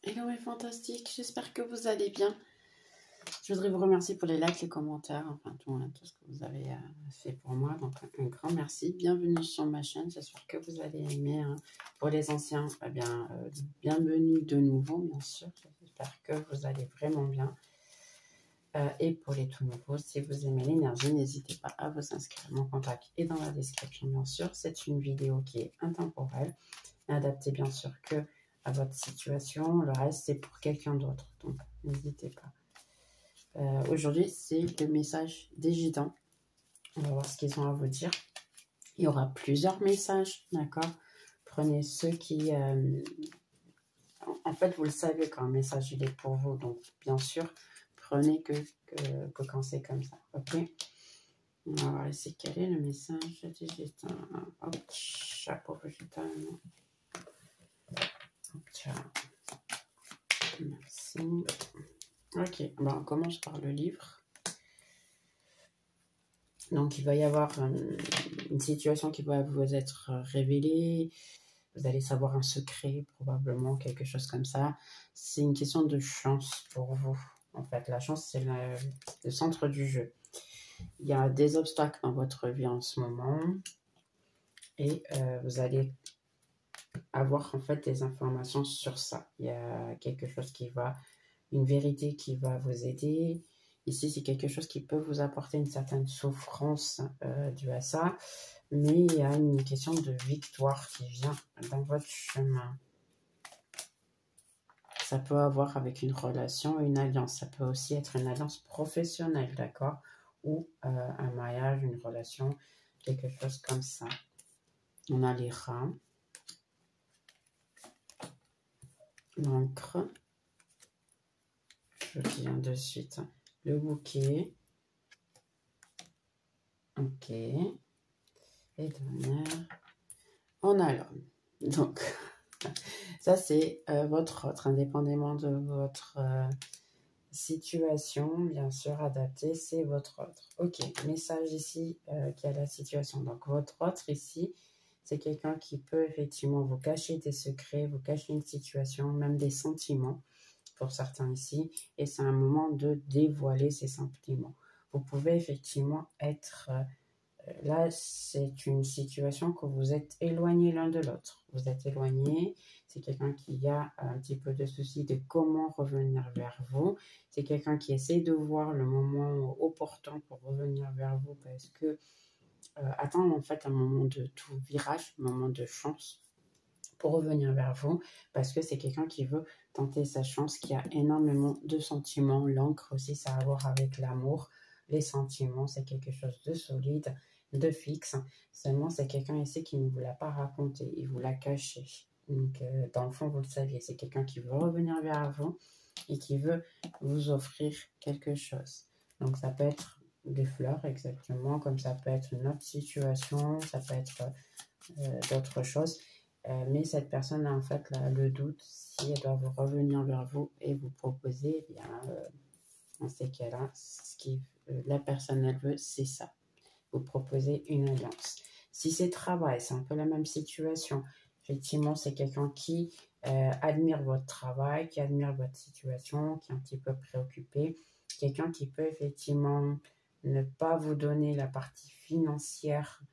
Hello mes fantastiques, j'espère que vous allez bien. Je voudrais vous remercier pour les likes, les commentaires, enfin tout ce que vous avez fait pour moi. Donc un grand merci. Bienvenue sur ma chaîne, j'espère que vous allez aimer. Pour les anciens, bienvenue de nouveau bien sûr. J'espère que vous allez vraiment bien. Et pour les tout nouveaux, si vous aimez l'énergie, n'hésitez pas à vous inscrire. Mon contact est dans la description bien sûr. C'est une vidéo qui est intemporelle, adaptée bien sûr que à votre situation. Le reste, c'est pour quelqu'un d'autre. Donc, n'hésitez pas. Aujourd'hui, c'est le message des gitans. On va voir ce qu'ils ont à vous dire. Il y aura plusieurs messages, d'accord? Prenez ceux qui... En fait, vous le savez quand un message, il est pour vous. Donc, bien sûr, prenez que quand c'est comme ça, ok? On va voir ici quel est le message des gitans. Hop, chapeau végétal. Tiens. Merci. Ok, bon, on commence par le livre. Donc, il va y avoir une situation qui va vous être révélée. Vous allez savoir un secret, probablement, quelque chose comme ça. C'est une question de chance pour vous. En fait, la chance, c'est le centre du jeu. Il y a des obstacles dans votre vie en ce moment. Et vous allez avoir, en fait, des informations sur ça. Il y a quelque chose qui va... Une vérité qui va vous aider. Ici, c'est quelque chose qui peut vous apporter une certaine souffrance due à ça. Mais il y a une question de victoire qui vient dans votre chemin. Ça peut avoir avec une relation, une alliance. Ça peut aussi être une alliance professionnelle, d'accord? Ou un mariage, une relation, quelque chose comme ça. On a les rats. L'encre. Je viens de suite. Le bouquet. Ok. Et dernière, on a l'homme. Donc, ça c'est votre autre, indépendamment de votre situation, bien sûr, adaptée, c'est votre autre. Ok, message ici qui a la situation. Donc, votre autre ici, c'est quelqu'un qui peut effectivement vous cacher des secrets, vous cacher une situation, même des sentiments. Pour certains ici, et c'est un moment de dévoiler ces sentiments. Vous pouvez effectivement être... là, c'est une situation que vous êtes éloignés l'un de l'autre. Vous êtes éloignés, c'est quelqu'un qui a un petit peu de souci de comment revenir vers vous. C'est quelqu'un qui essaie de voir le moment opportun pour revenir vers vous parce que attendre en fait un moment de tout virage, un moment de chance pour revenir vers vous, parce que c'est quelqu'un qui veut tenter sa chance, qui a énormément de sentiments. L'encre aussi, ça a à voir avec l'amour. Les sentiments, c'est quelque chose de solide, de fixe. Seulement, c'est quelqu'un ici qui ne vous l'a pas raconté, il vous l'a caché. Donc, dans le fond, vous le saviez, c'est quelqu'un qui veut revenir vers vous et qui veut vous offrir quelque chose. Donc, ça peut être des fleurs, exactement, comme ça peut être une autre situation, ça peut être d'autres choses. Mais cette personne a en fait le doute si elle doit vous revenir vers vous et vous proposer, eh bien, dans ces cas-là, ce que la personne elle veut, c'est ça. Vous proposez une alliance. Si c'est travail, c'est un peu la même situation. Effectivement, c'est quelqu'un qui admire votre travail, qui admire votre situation, qui est un petit peu préoccupé. Quelqu'un qui peut effectivement ne pas vous donner la partie financière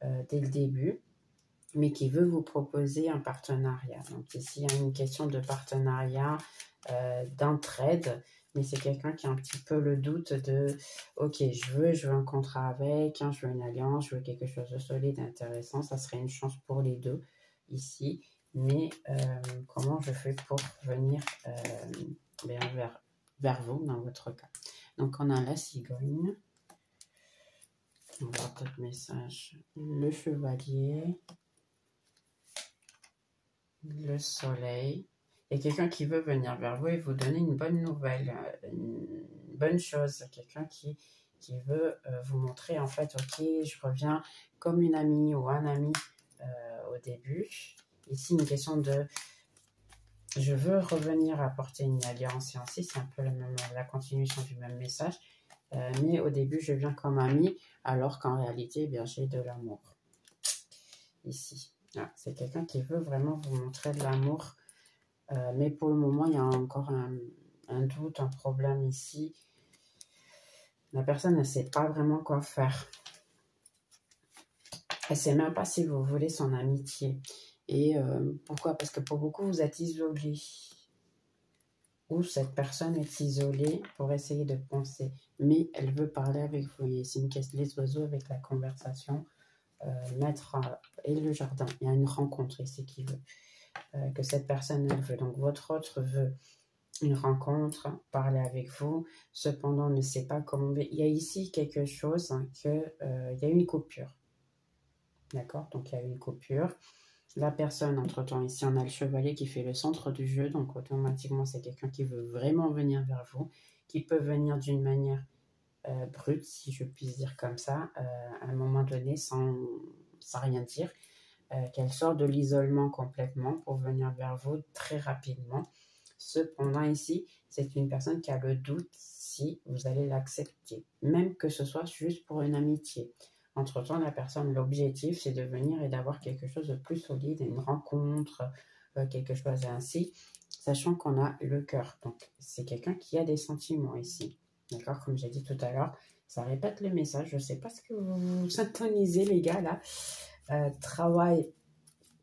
dès le début, mais qui veut vous proposer un partenariat. Donc ici, il y a une question de partenariat, d'entraide, mais c'est quelqu'un qui a un petit peu le doute de « Ok, je veux un contrat avec, hein, je veux une alliance, je veux quelque chose de solide, intéressant. » Ça serait une chance pour les deux ici. Mais comment je fais pour venir vers vous dans votre cas? Donc on a la cigogne. On va voir d'autres messages. Le chevalier. Le soleil. Il y a quelqu'un qui veut venir vers vous et vous donner une bonne nouvelle, une bonne chose. Quelqu'un qui veut vous montrer en fait, ok, je reviens comme une amie ou un ami au début. Ici, une question de je veux revenir apporter une alliance et ainsi, c'est un peu la continuation du même message. Mais au début, je viens comme ami, alors qu'en réalité, eh bien, j'ai de l'amour. Ici. Ah, c'est quelqu'un qui veut vraiment vous montrer de l'amour Mais pour le moment, il y a encore un doute, un problème ici. La personne ne sait pas vraiment quoi faire. Elle ne sait même pas si vous voulez son amitié. Et pourquoi? Parce que pour beaucoup, vous êtes isolé. Ou cette personne est isolée pour essayer de penser. Mais elle veut parler avec vous. C'est une question les oiseaux avec la conversation. Maître et le jardin. Il y a une rencontre ici qui veut. Que cette personne, elle veut. Donc, votre autre veut une rencontre, parler avec vous. Cependant, ne sait pas comment... Il y a ici quelque chose que... il y a une coupure. D'accord? Donc, il y a une coupure. La personne, entre-temps, ici, on a le chevalier qui fait le centre du jeu. Donc, automatiquement, c'est quelqu'un qui veut vraiment venir vers vous, qui peut venir d'une manière brute, si je puis dire comme ça, à un moment donné, sans rien dire, qu'elle sort de l'isolement complètement pour venir vers vous très rapidement. Cependant, ici, c'est une personne qui a le doute si vous allez l'accepter, même que ce soit juste pour une amitié. Entre-temps, la personne, l'objectif, c'est de venir et d'avoir quelque chose de plus solide, une rencontre, quelque chose ainsi, sachant qu'on a le cœur. Donc, c'est quelqu'un qui a des sentiments ici. D'accord? Comme j'ai dit tout à l'heure, ça répète le message. Je ne sais pas ce que vous syntonisez, les gars, là. Travail,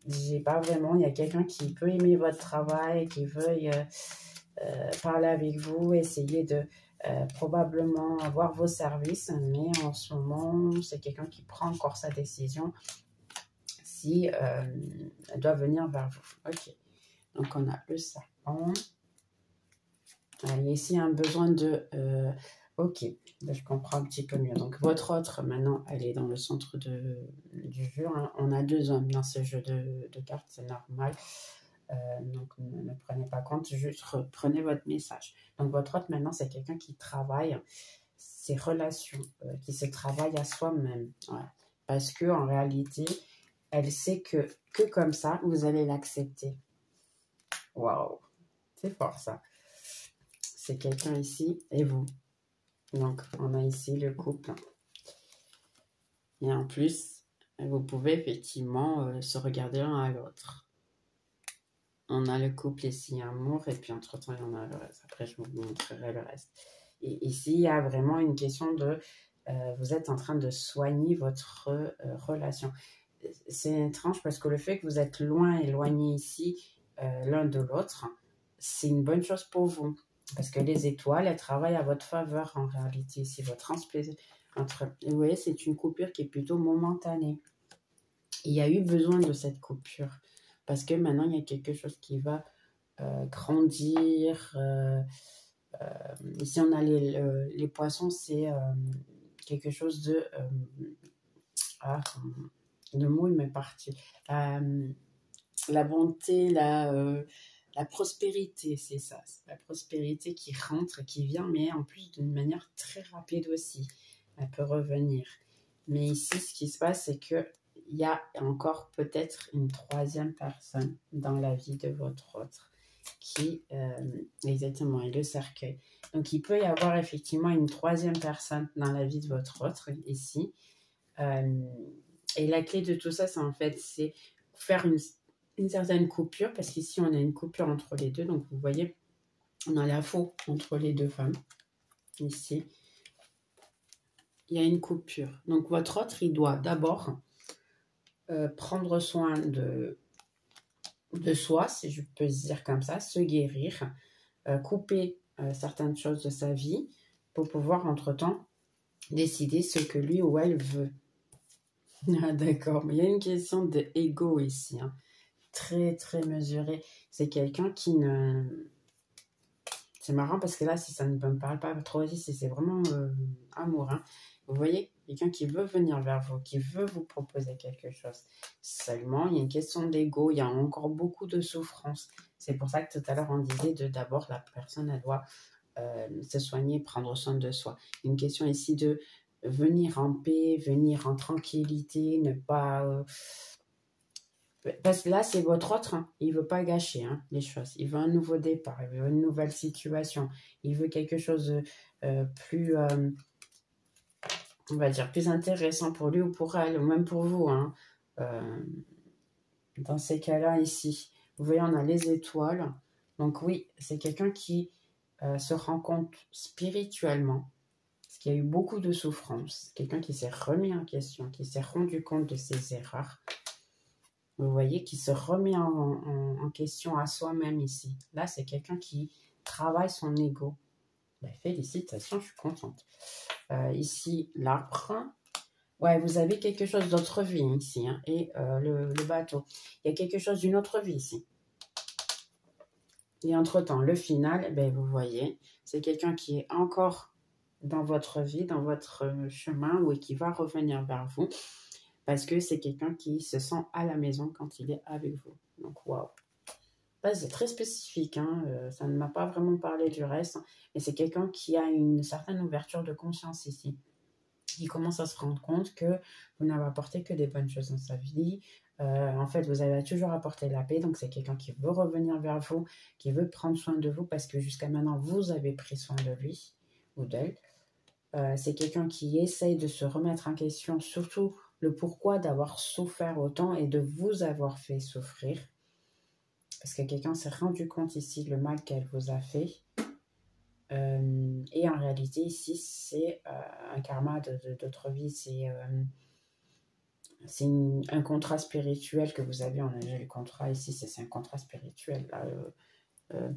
j'ai pas vraiment. Il y a quelqu'un qui peut aimer votre travail, qui veut parler avec vous, essayer de probablement avoir vos services, mais en ce moment, c'est quelqu'un qui prend encore sa décision si elle doit venir vers vous. Ok, donc on a le serpent. Il y a ici un besoin de... ok, là, je comprends un petit peu mieux. Donc votre autre, maintenant, elle est dans le centre du jeu. Hein. On a deux hommes dans ce jeu de cartes, c'est normal. Donc, ne prenez pas compte, juste reprenez votre message. Donc, votre autre, maintenant, c'est quelqu'un qui travaille ses relations, qui se travaille à soi-même. Ouais. Parce qu'en réalité, elle sait que comme ça, vous allez l'accepter. Waouh, c'est fort ça. C'est quelqu'un ici et vous. Donc, on a ici le couple. Et en plus, vous pouvez effectivement se regarder l'un à l'autre. On a le couple ici, amour, et puis entre-temps, il y en a le reste. Après, je vous montrerai le reste. Et ici, il y a vraiment une question de... vous êtes en train de soigner votre relation. C'est étrange parce que le fait que vous êtes loin, éloignés ici, l'un de l'autre, c'est une bonne chose pour vous. Parce que les étoiles, elles travaillent à votre faveur en réalité. Si votre vous voyez, c'est une coupure qui est plutôt momentanée. Il y a eu besoin de cette coupure. Parce que maintenant, il y a quelque chose qui va grandir. Ici, on a les poissons, c'est quelque chose de... le mot, il m'est parti. La bonté, la prospérité, c'est ça. C'est la prospérité qui rentre, qui vient, mais en plus d'une manière très rapide aussi. Elle peut revenir. Mais ici, ce qui se passe, c'est que il y a encore peut-être une troisième personne dans la vie de votre autre qui, exactement, est le cercueil. Donc, il peut y avoir effectivement une troisième personne dans la vie de votre autre ici. Et la clé de tout ça, c'est en fait, c'est faire une certaine coupure, parce qu'ici, on a une coupure entre les deux. Donc, vous voyez, on a la faux entre les deux femmes. Ici, il y a une coupure. Donc, votre autre, il doit d'abord... prendre soin de soi, si je peux dire comme ça, se guérir, couper certaines choses de sa vie pour pouvoir entre-temps décider ce que lui ou elle veut. Ah, d'accord, mais il y a une question d'ego ici, hein. Très très mesuré. C'est quelqu'un qui ne... C'est marrant parce que là, si ça ne me parle pas trop ici, c'est vraiment amour, hein. Vous voyez, quelqu'un qui veut venir vers vous, qui veut vous proposer quelque chose. Seulement, il y a une question d'ego, il y a encore beaucoup de souffrance. C'est pour ça que tout à l'heure, on disait d'abord, la personne, elle doit se soigner, prendre soin de soi. Une question ici de venir en paix, venir en tranquillité, ne pas... parce que là, c'est votre autre, hein. Il ne veut pas gâcher les choses. Il veut un nouveau départ, il veut une nouvelle situation. Il veut quelque chose de plus... on va dire, plus intéressant pour lui ou pour elle, ou même pour vous. Dans ces cas-là, ici, vous voyez, on a les étoiles. Donc oui, c'est quelqu'un qui se rend compte spirituellement, parce qu'il y a eu beaucoup de souffrance, quelqu'un qui s'est remis en question, qui s'est rendu compte de ses erreurs. Vous voyez, qui se remet en question à soi-même ici. Là, c'est quelqu'un qui travaille son ego. Ben, félicitations, je suis contente. Ici, l'arbre. Ouais, vous avez quelque chose d'autre vie ici. Hein, et le bateau. Il y a quelque chose d'une autre vie ici. Et entre-temps, le final, ben, vous voyez, c'est quelqu'un qui est encore dans votre vie, dans votre chemin, ou qui va revenir vers vous. Parce que c'est quelqu'un qui se sent à la maison quand il est avec vous. Donc, waouh. C'est très spécifique, hein. Ça ne m'a pas vraiment parlé du reste. Mais c'est quelqu'un qui a une certaine ouverture de conscience ici. Il commence à se rendre compte que vous n'avez apporté que des bonnes choses dans sa vie. En fait, vous avez toujours apporté la paix. Donc, c'est quelqu'un qui veut revenir vers vous, qui veut prendre soin de vous parce que jusqu'à maintenant, vous avez pris soin de lui ou d'elle. C'est quelqu'un qui essaye de se remettre en question, surtout le pourquoi d'avoir souffert autant et de vous avoir fait souffrir. Parce que quelqu'un s'est rendu compte ici le mal qu'elle vous a fait. Et en réalité, ici, c'est un karma d'autre vie. C'est un contrat spirituel que vous avez. On a déjà le contrat ici, c'est un contrat spirituel. Là,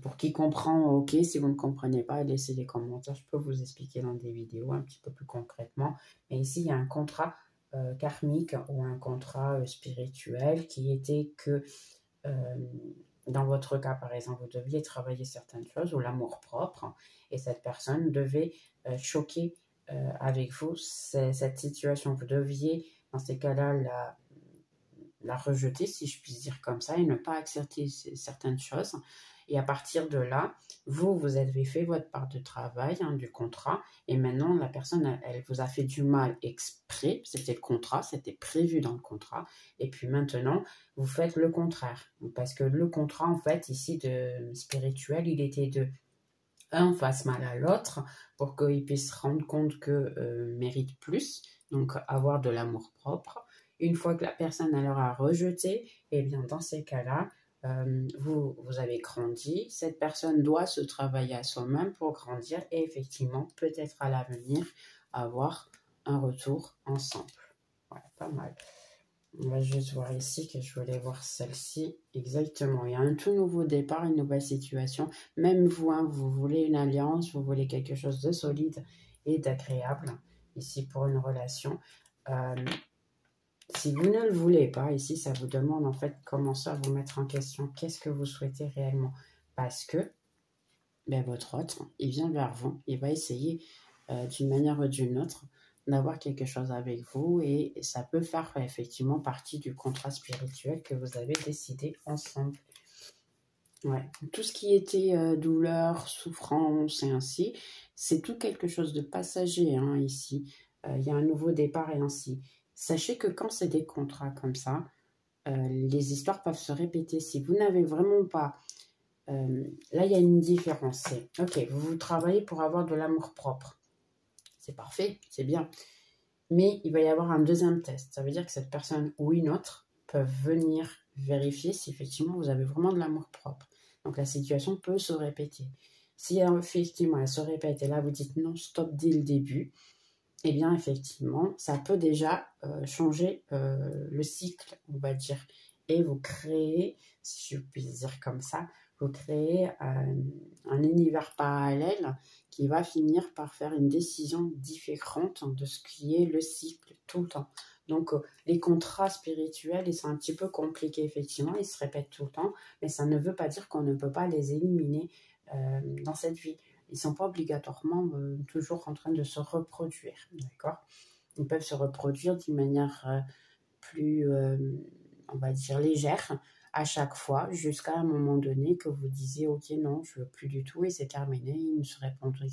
pour qui comprend, ok. Si vous ne comprenez pas, laissez les commentaires. Je peux vous expliquer dans des vidéos un petit peu plus concrètement. Mais ici, il y a un contrat karmique ou un contrat spirituel qui était que, dans votre cas, par exemple, vous deviez travailler certaines choses ou l'amour-propre et cette personne devait choquer avec vous cette situation. Vous deviez, dans ces cas-là, la rejeter, si je puis dire comme ça, et ne pas accepter certaines choses. Et à partir de là, vous avez fait votre part de travail, hein, du contrat, et maintenant la personne, elle vous a fait du mal exprès, c'était le contrat, c'était prévu dans le contrat, et puis maintenant, vous faites le contraire. Parce que le contrat, en fait, ici, de spirituel, il était de un fasse mal à l'autre pour qu'il puisse se rendre compte que mérite plus, donc avoir de l'amour propre. Une fois que la personne elle aura rejeté, et bien dans ces cas-là, vous avez grandi. Cette personne doit se travailler à soi-même pour grandir et effectivement, peut-être à l'avenir, avoir un retour ensemble. Ouais, pas mal. On va juste voir ici que je voulais voir celle-ci. Exactement. Il y a un tout nouveau départ, une nouvelle situation. Même vous, hein, vous voulez une alliance, vous voulez quelque chose de solide et d'agréable ici pour une relation. Si vous ne le voulez pas, ici, ça vous demande en fait commencer à vous mettre en question. Qu'est-ce que vous souhaitez réellement? Parce que ben, votre hôte, il vient vers vous. Il va essayer d'une manière ou d'une autre d'avoir quelque chose avec vous et ça peut faire effectivement partie du contrat spirituel que vous avez décidé ensemble. Ouais. Tout ce qui était douleur, souffrance et ainsi, c'est tout quelque chose de passager, hein, ici. Il y a un nouveau départ et ainsi. Sachez que quand c'est des contrats comme ça, les histoires peuvent se répéter. Si vous n'avez vraiment pas... là, il y a une différence. C'est, ok, vous travaillez pour avoir de l'amour propre. C'est parfait, c'est bien. Mais il va y avoir un deuxième test. Ça veut dire que cette personne ou une autre peuvent venir vérifier si effectivement vous avez vraiment de l'amour propre. Donc la situation peut se répéter. Si effectivement elle se répète et là vous dites non, stop dès le début, eh bien effectivement ça peut déjà changer le cycle, on va dire. Et vous créez, si je puis dire comme ça, vous créez un univers parallèle qui va finir par faire une décision différente de ce qui est le cycle tout le temps. Donc, les contrats spirituels, ils sont un petit peu compliqués, effectivement, ils se répètent tout le temps, mais ça ne veut pas dire qu'on ne peut pas les éliminer dans cette vie. Ils ne sont pas obligatoirement toujours en train de se reproduire, d'accord? Ils peuvent se reproduire d'une manière plus, on va dire, légère, à chaque fois, jusqu'à un moment donné que vous disiez, ok, non, je veux plus du tout, et c'est terminé, ils ne se répondront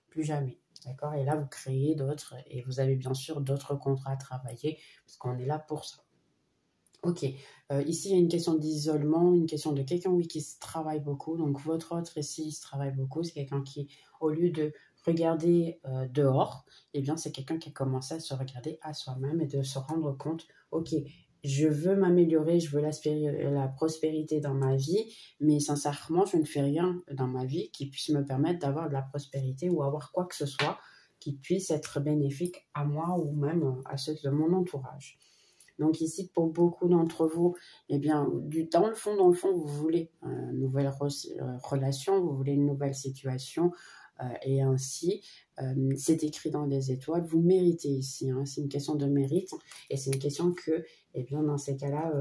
plus jamais. D'accord? Et là, vous créez d'autres, et vous avez bien sûr d'autres contrats à travailler, parce qu'on est là pour ça. Ok, ici, il y a une question d'isolement, une question de quelqu'un, oui, qui se travaille beaucoup. Donc, votre autre ici, il se travaille beaucoup. C'est quelqu'un qui, au lieu de regarder dehors, eh bien, c'est quelqu'un qui a commencé à se regarder à soi-même et de se rendre compte, ok, je veux m'améliorer, je veux la prospérité dans ma vie, mais sincèrement, je ne fais rien dans ma vie qui puisse me permettre d'avoir de la prospérité ou avoir quoi que ce soit qui puisse être bénéfique à moi ou même à ceux de mon entourage. Donc ici, pour beaucoup d'entre vous, eh bien, dans le fond, vous voulez une nouvelle relation, vous voulez une nouvelle situation, et ainsi, c'est écrit dans les étoiles, vous méritez ici, hein, c'est une question de mérite, et c'est une question que, eh bien, dans ces cas-là,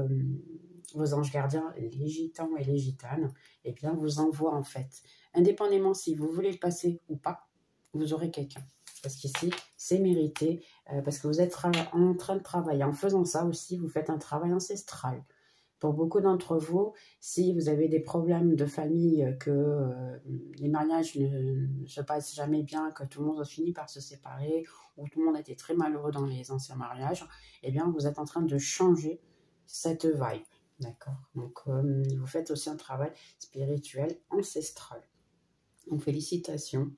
vos anges gardiens, les gitans et les gitanes, eh bien, vous envoient en fait, indépendamment si vous voulez le passer ou pas, vous aurez quelqu'un. Parce qu'ici, c'est mérité, parce que vous êtes en train de travailler. En faisant ça aussi, vous faites un travail ancestral. Pour beaucoup d'entre vous, si vous avez des problèmes de famille, que les mariages ne se passent jamais bien, que tout le monde finit par se séparer, ou tout le monde était très malheureux dans les anciens mariages, eh bien, vous êtes en train de changer cette vibe. D'accord? Donc, vous faites aussi un travail spirituel ancestral. Donc, félicitations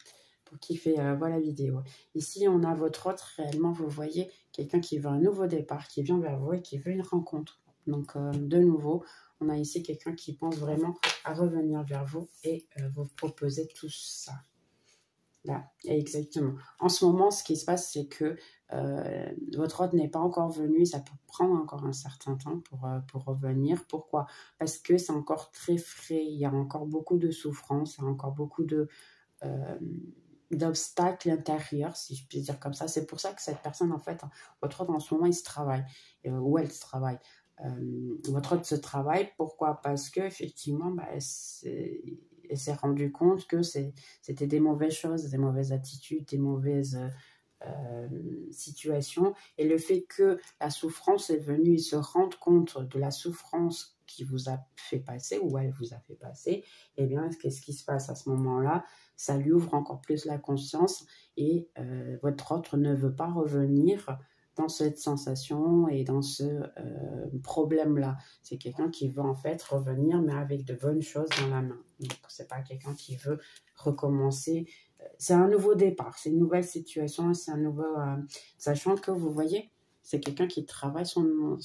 pour qui fait voir la vidéo. Ici, on a votre autre, réellement, vous voyez, quelqu'un qui veut un nouveau départ, qui vient vers vous et qui veut une rencontre. Donc, de nouveau, on a ici quelqu'un qui pense vraiment à revenir vers vous et vous proposer tout ça. Là, exactement. En ce moment, ce qui se passe, c'est que votre hôte n'est pas encore venu. Ça peut prendre encore un certain temps pour revenir. Pourquoi? Parce que c'est encore très frais. Il y a encore beaucoup de souffrance. Il y a encore beaucoup d'obstacles intérieurs, si je puis dire comme ça. C'est pour ça que cette personne, en fait, votre hôte, en ce moment, il se travaille. Ou elle se travaille. Votre hôte se travaille. Pourquoi? Parce que effectivement, elle s'est rendu compte que c'était des mauvaises choses, des mauvaises attitudes, des mauvaises situations. Et le fait que la souffrance est venue se rendre compte de la souffrance qui vous a fait passer, ou elle vous a fait passer, eh bien, qu'est-ce qui se passe à ce moment-là? Ça lui ouvre encore plus la conscience et votre autre ne veut pas revenir dans cette sensation et dans ce problème-là. C'est quelqu'un qui veut en fait revenir, mais avec de bonnes choses dans la main. Donc, c'est pas quelqu'un qui veut recommencer. C'est un nouveau départ, c'est une nouvelle situation, c'est un nouveau... sachant que vous voyez, c'est quelqu'un qui travaille son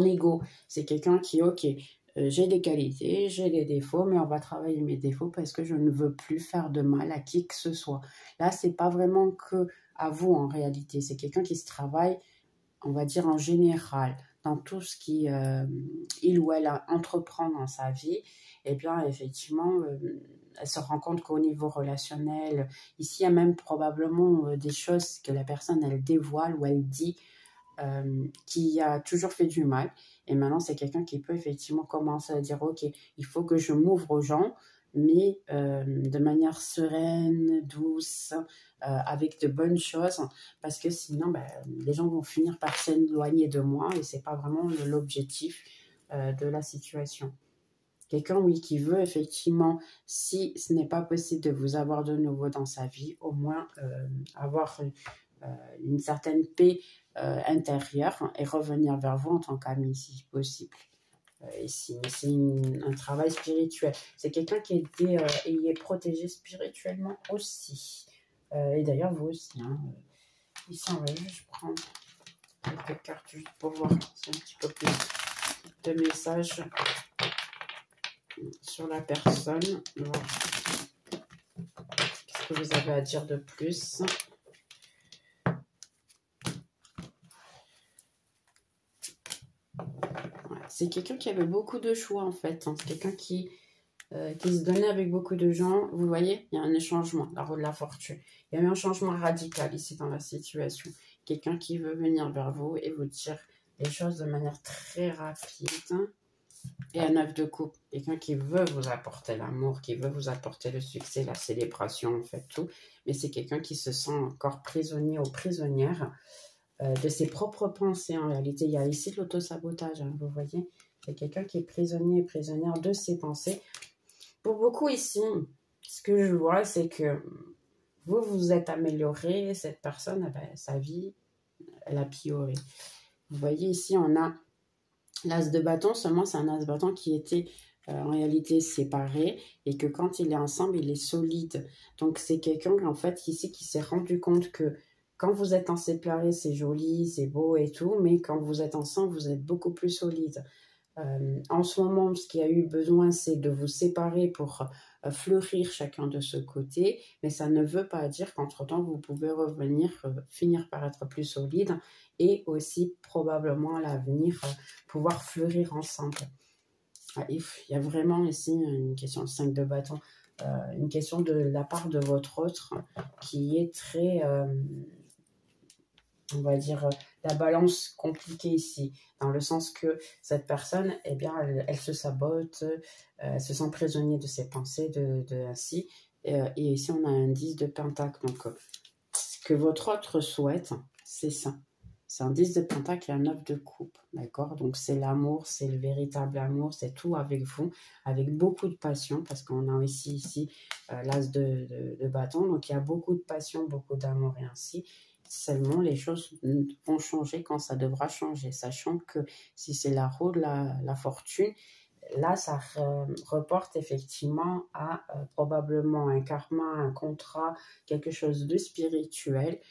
ego. C'est quelqu'un qui, ok, j'ai des qualités, j'ai des défauts, mais on va travailler mes défauts parce que je ne veux plus faire de mal à qui que ce soit. Là, c'est pas vraiment que à vous en réalité. C'est quelqu'un qui se travaille, on va dire en général, dans tout ce qui il ou elle entreprend dans sa vie. Eh bien, effectivement, elle se rend compte qu'au niveau relationnel, ici, il y a même probablement des choses que la personne, elle dévoile ou elle dit qui a toujours fait du mal. Et maintenant, c'est quelqu'un qui peut effectivement commencer à dire, ok, il faut que je m'ouvre aux gens, mais de manière sereine, douce, avec de bonnes choses, parce que sinon, les gens vont finir par s'éloigner de moi et c'est pas vraiment l'objectif de la situation. Quelqu'un, oui, qui veut effectivement, si ce n'est pas possible de vous avoir de nouveau dans sa vie, au moins avoir une certaine paix intérieure et revenir vers vous en tant qu'ami, si possible. Ici, c'est un travail spirituel. C'est quelqu'un qui est protégé spirituellement aussi. Et d'ailleurs, vous aussi. Hein. Ici, on va juste prendre quelques cartes juste pour voir si un petit peu plus de messages sur la personne. Qu'est-ce que vous avez à dire de plus? C'est quelqu'un qui avait beaucoup de choix en fait. Hein. C'est quelqu'un qui se donnait avec beaucoup de gens. Vous voyez, il y a un changement, la roue de la fortune. Il y a eu un changement radical ici dans la situation. Quelqu'un qui veut venir vers vous et vous dire les choses de manière très rapide. Et un 9 de coupe. Quelqu'un qui veut vous apporter l'amour, qui veut vous apporter le succès, la célébration, en fait, tout. Mais c'est quelqu'un qui se sent encore prisonnier ou prisonnière de ses propres pensées. En réalité, il y a ici de l'autosabotage, hein, vous voyez. C'est quelqu'un qui est prisonnier et prisonnière de ses pensées. Pour beaucoup ici, ce que je vois, c'est que vous vous êtes amélioré, cette personne, sa vie, elle a pioré. Vous voyez ici, on a l'as de bâton, seulement c'est un as de bâton qui était en réalité séparé et que quand il est ensemble, il est solide. Donc c'est quelqu'un en fait ici qui s'est rendu compte que quand vous êtes en séparé, c'est joli, c'est beau et tout, mais quand vous êtes ensemble, vous êtes beaucoup plus solide. En ce moment, ce qu'il y a eu besoin, c'est de vous séparer pour fleurir chacun de ce côté, mais ça ne veut pas dire qu'entre-temps, vous pouvez revenir, finir par être plus solide et aussi probablement à l'avenir pouvoir fleurir ensemble. Il y a vraiment ici une question de 5 de bâton, une question de la part de votre autre qui est très... on va dire, la balance compliquée ici, dans le sens que cette personne, eh bien, elle se sabote, elle se sent prisonnier de ses pensées, ainsi. Et ici, on a un 10 de pentacle. Donc, ce que votre autre souhaite, c'est ça. C'est un 10 de pentacle et un 9 de coupe, d'accord? Donc, c'est l'amour, c'est le véritable amour, c'est tout avec vous, avec beaucoup de passion, parce qu'on a aussi ici l'as de bâton. Donc, il y a beaucoup de passion, beaucoup d'amour et ainsi. Seulement, les choses vont changer quand ça devra changer, sachant que si c'est la roue de la fortune, là, ça reporte effectivement à probablement un karma, un contrat, quelque chose de spirituel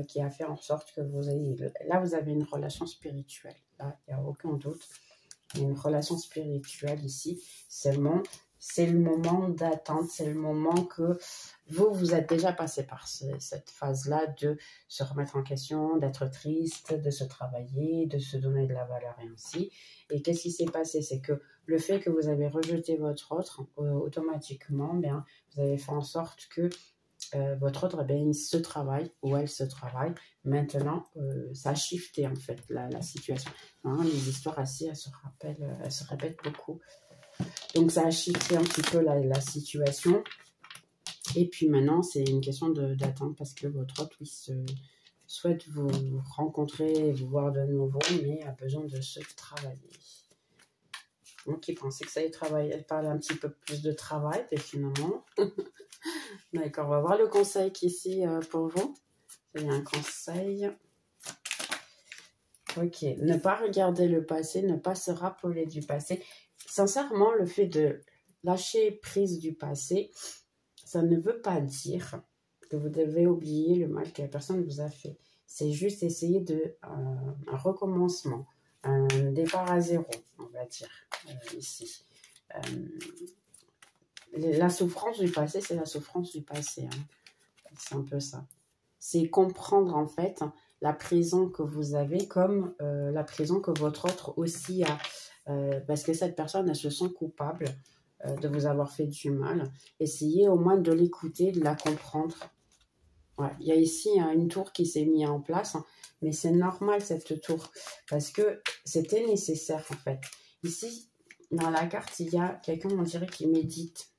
qui a fait en sorte que vous ayez... Là, vous avez une relation spirituelle. Là, il n'y a aucun doute. Il y a une relation spirituelle ici. Seulement, c'est le moment d'attente, c'est le moment que vous êtes déjà passé par cette phase-là de se remettre en question, d'être triste, de se travailler, de se donner de la valeur et ainsi. Et qu'est-ce qui s'est passé? C'est que le fait que vous avez rejeté votre autre, automatiquement, bien, vous avez fait en sorte que votre autre, bien, il se travaille ou elle se travaille. Maintenant, ça a shifté en fait la situation. Hein, les histoires assis, elles se répètent beaucoup. Donc, ça a shifté un petit peu la situation. Et puis maintenant, c'est une question d'attente parce que votre autre, oui, souhaite vous rencontrer et vous voir de nouveau, mais a besoin de se travailler. Donc, il pensait que ça allait parler un petit peu plus de travail, et finalement. D'accord, on va voir le conseil qui est ici pour vous. Il y a un conseil. Ok, ne pas regarder le passé, ne pas se rappeler du passé. Sincèrement, le fait de lâcher prise du passé, ça ne veut pas dire que vous devez oublier le mal que la personne vous a fait. C'est juste essayer de un recommencement, un départ à zéro, on va dire, ici. La souffrance du passé, c'est la souffrance du passé. Hein. C'est un peu ça. C'est comprendre en fait la prison que vous avez comme la prison que votre autre aussi a. Parce que cette personne, elle se sent coupable de vous avoir fait du mal. Essayez au moins de l'écouter, de la comprendre. Ouais. Il y a ici une tour qui s'est mise en place, hein, mais c'est normal cette tour parce que c'était nécessaire en fait. Ici, dans la carte, il y a quelqu'un, on dirait, qui médite.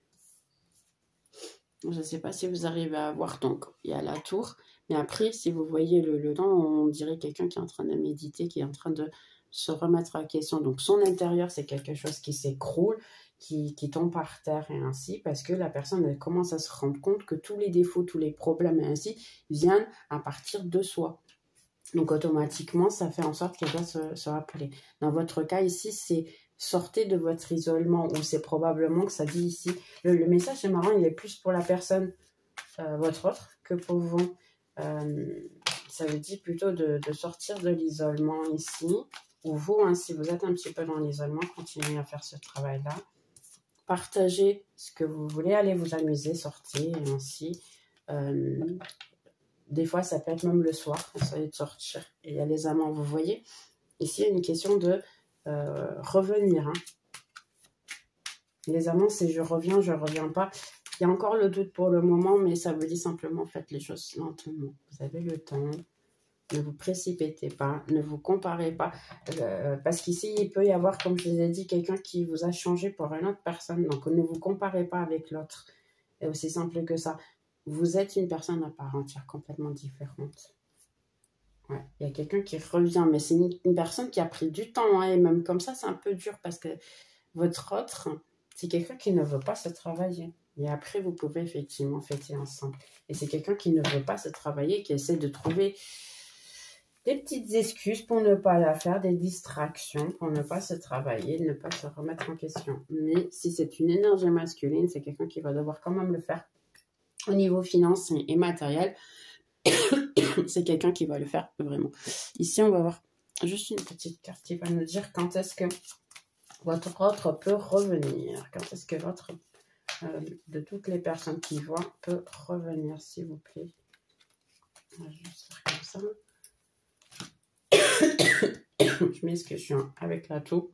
Je ne sais pas si vous arrivez à voir, donc il y a la tour. Mais après, si vous voyez le temps, on dirait quelqu'un qui est en train de méditer, qui est en train de se remettre en question. Donc son intérieur, c'est quelque chose qui s'écroule, qui tombe par terre et ainsi, parce que la personne elle commence à se rendre compte que tous les défauts, tous les problèmes et ainsi viennent à partir de soi. Donc automatiquement, ça fait en sorte qu'elle doit se rappeler. Dans votre cas ici, c'est sortez de votre isolement, ou c'est probablement que ça dit ici. Le message, c'est marrant, il est plus pour la personne, votre autre, que pour vous. Ça veut dire plutôt de sortir de l'isolement ici, ou vous, hein, si vous êtes un petit peu dans l'isolement, continuez à faire ce travail-là. Partagez ce que vous voulez, allez vous amuser, sortez, et ainsi. Des fois, ça peut être même le soir, essayez de sortir. Et il y a les amants, vous voyez. Ici, il y a une question de revenir. Hein. Les amants, c'est je reviens pas. Il y a encore le doute pour le moment, mais ça veut dire simplement faites les choses lentement. Vous avez le temps. Ne vous précipitez pas, ne vous comparez pas. Parce qu'ici, il peut y avoir, comme je vous ai dit, quelqu'un qui vous a changé pour une autre personne. Donc, ne vous comparez pas avec l'autre. C'est aussi simple que ça. Vous êtes une personne à part entière, complètement différente. Ouais. Il y a quelqu'un qui revient, mais c'est une personne qui a pris du temps. Hein, et même comme ça, c'est un peu dur parce que votre autre, c'est quelqu'un qui ne veut pas se travailler. Et après, vous pouvez effectivement fêter ensemble. Et c'est quelqu'un qui ne veut pas se travailler, qui essaie de trouver des petites excuses pour ne pas la faire, des distractions pour ne pas se travailler, ne pas se remettre en question. Mais si c'est une énergie masculine, c'est quelqu'un qui va devoir quand même le faire au niveau financier et matériel C'est quelqu'un qui va le faire vraiment. Ici, on va voir juste une petite carte qui va nous dire quand est-ce que votre autre peut revenir. Quand est-ce que votre, de toutes les personnes qui voient, peut revenir, s'il vous plaît. On va juste faire comme ça. Je m'excuse, je suis avec la toux.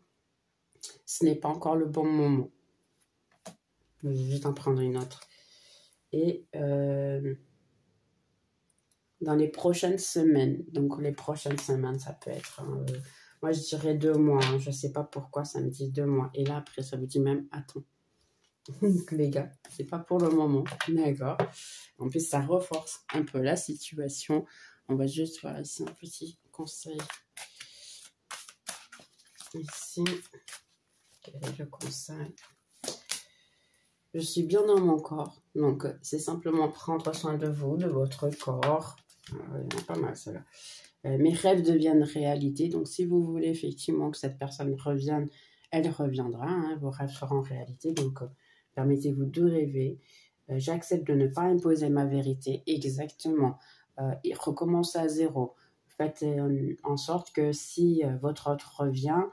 Ce n'est pas encore le bon moment. Je vais juste en prendre une autre. Et dans les prochaines semaines, donc les prochaines semaines, ça peut être, moi je dirais 2 mois, hein, je ne sais pas pourquoi ça me dit 2 mois. Et là après ça vous dit même, attends, donc les gars, c'est pas pour le moment, d'accord. En plus ça renforce un peu la situation. On va juste voir ici un petit conseil. Ici, quel est le conseil? Je suis bien dans mon corps, donc c'est simplement prendre soin de vous, de votre corps. Il y en a pas mal cela. Mes rêves deviennent réalité, donc si vous voulez effectivement que cette personne revienne, elle reviendra, hein, vos rêves seront réalité, donc permettez-vous de rêver. J'accepte de ne pas imposer ma vérité, exactement, et recommencer à zéro. Faites en sorte que si votre autre revient,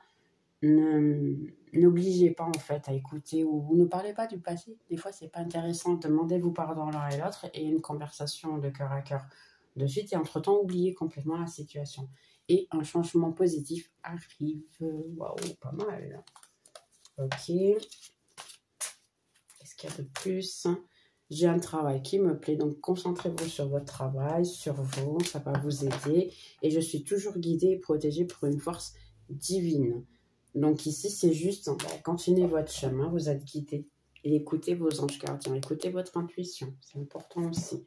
n'obligez pas en fait à écouter ou ne parlez pas du passé. Des fois, c'est pas intéressant. Demandez-vous pardon l'un et l'autre et une conversation de cœur à cœur de suite. Et entre-temps, oubliez complètement la situation. Et un changement positif arrive. Waouh, pas mal. Ok. Qu'est-ce qu'il y a de plus? J'ai un travail qui me plaît, donc concentrez-vous sur votre travail, sur vous, ça va vous aider. Et je suis toujours guidée et protégée par une force divine. Donc ici, c'est juste, continuez votre chemin, vous êtes guidé. Et écoutez vos anges gardiens, écoutez votre intuition, c'est important aussi.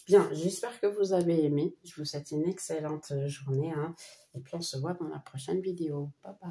Bien, j'espère que vous avez aimé. Je vous souhaite une excellente journée. Hein, et puis on se voit dans la prochaine vidéo. Bye bye.